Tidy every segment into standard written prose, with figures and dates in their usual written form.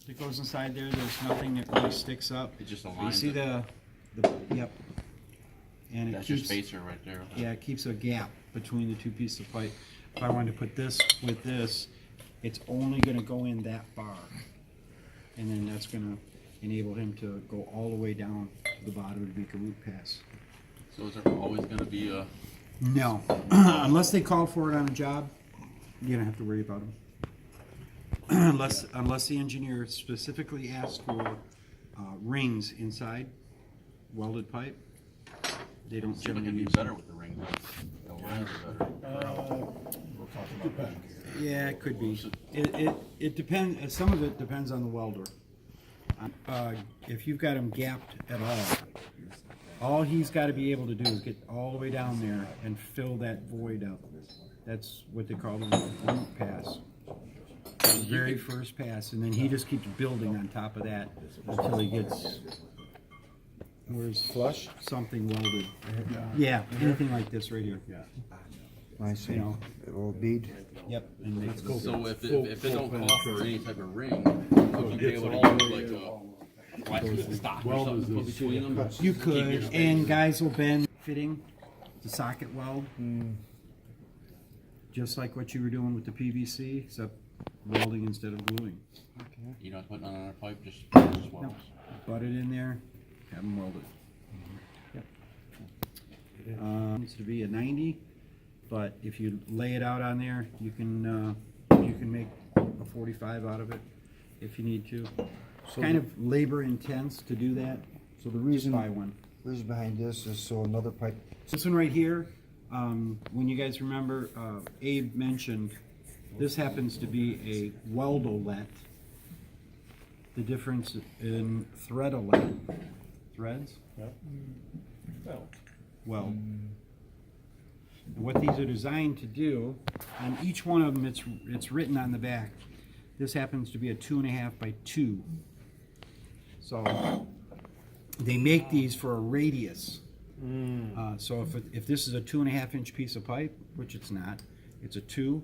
that goes inside there. There's nothing that really sticks up. It just You aligns see it. yep. And it That's your keeps, spacer right there. yeah, it keeps a gap between the two pieces of pipe. If I wanted to put this with this, it's only gonna go in that far. And then that's gonna enable him to go all the way down to the bottom to make a root pass. So is there always gonna be a, No, unless they call for it on a job, you don't have to worry about them. Unless the engineer specifically asks for rings inside welded pipe, they don't seems like generally it'd be use better them. with the ring? The rings are better. We'll talk about that. Yeah, it could be. It depends. Some of it depends on the welder. If you've got him gapped at all he's got to be able to do is get all the way down there and fill that void up. That's what they call the root pass. The very first pass, and then he just keeps building on top of that until he gets where's Flush? something welded. Yeah, anything like this right here. Yeah. I see. You know. A little bead. Yep. And make it So if Full- it don't full call for any type of ring, would you be It's able to all use the like way a plastic stock or Weld something is to put this. between them? You Keep your could, space. and guys will bend fitting the socket weld, just like what you were doing with the PVC, except welding instead of gluing. You know, putting on a pipe, just No, swells. butt it in there, have them weld it. Yep. Needs to be a 90, but if you lay it out on there, you can make a 45 out of it if you need to. So Kind of labor intense to do that. So the Just reason buy one. behind this is so another pipe. This one right here, when you guys remember, Abe mentioned, this happens to be a weldolet. The difference in threadolet, threads? Weld. And what these are designed to do, on each one of them, it's written on the back. This happens to be a 2.5 by 2. So they make these for a radius. So if this is a 2.5 inch piece of pipe, which it's not, it's a 2.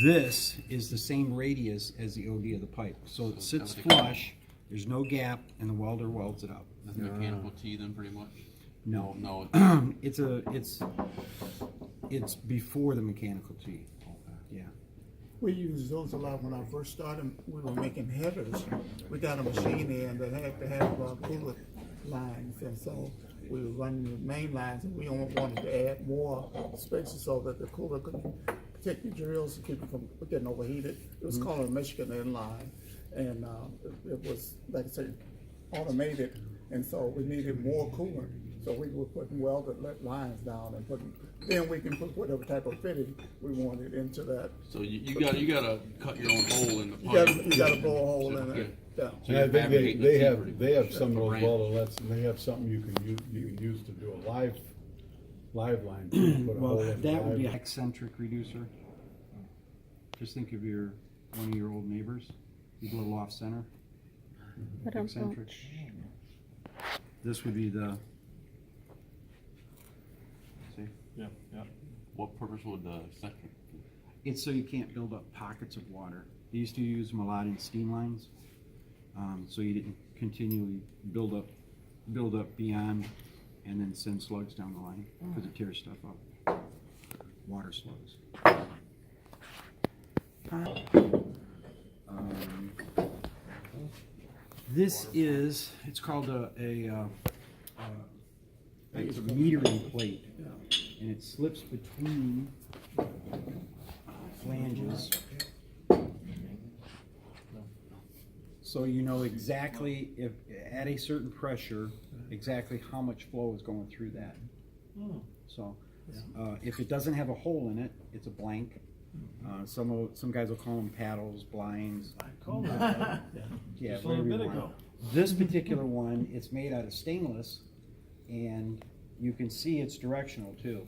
This is the same radius as the OD of the pipe. So it sits flush, there's no gap, and the welder welds it up. That's mechanical T then pretty much? No, No. it's before the mechanical T. Yeah. We used those a lot when I first started. We were making headers. We got a machine in that had to have coolant lines, and so we were running the main lines, and we wanted to add more spaces so that the cooler could protect the drills and keep it from getting overheated. It was called a Michigan inline, and it was, like I said, automated, and so we needed more coolant. So we were putting welded lines down and then we can put whatever type of fitting we wanted into that. So you gotta cut your own hole in the You pipe. gotta blow a hole in Okay. it. Yeah. So And I you're think fabricating they the T have, pretty they have much some of for those brand. weldolets, and they have something you can use to do a live line. Put a Well, hole in that would be live. an eccentric reducer. Just think of one of your old neighbors, he's a little off center. Eccentric. This would be the. See, What purpose would the eccentric? it's so you can't build up pockets of water. They used to use them a lot in steam lines, so you didn't continually build up beyond, and then send slugs down the line because it tears stuff up. Water slugs. This is, it's called it's a metering plate, and it slips between flanges. So you know exactly, if at a certain pressure, exactly how much flow is going through that. So if it doesn't have a hole in it, it's a blank. Some guys will call them paddles, blinds. Yeah, Just a little whatever you bit want. ago. This particular one, it's made out of stainless, and you can see it's directional too.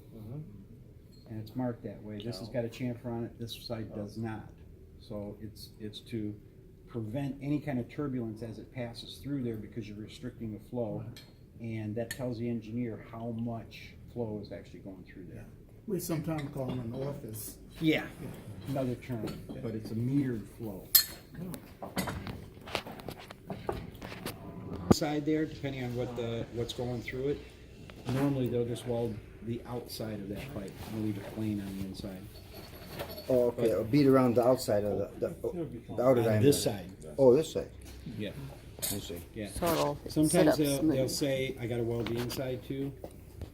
And it's marked that way. This has got a chamfer on it, this side does not. So it's to prevent any kind of turbulence as it passes through there because you're restricting the flow. And that tells the engineer how much flow is actually going through there. We sometimes call them an orifice. Yeah, another term, but it's a metered flow. inside there, depending on what's going through it, normally they'll just weld the outside of that pipe and leave it plain on the inside. Oh, okay, a bead around the outside of the outer On diameter. this side, Oh, this side, yeah, I see. yeah. So it'll sit Sometimes up they'll smooth. say, I gotta weld the inside too,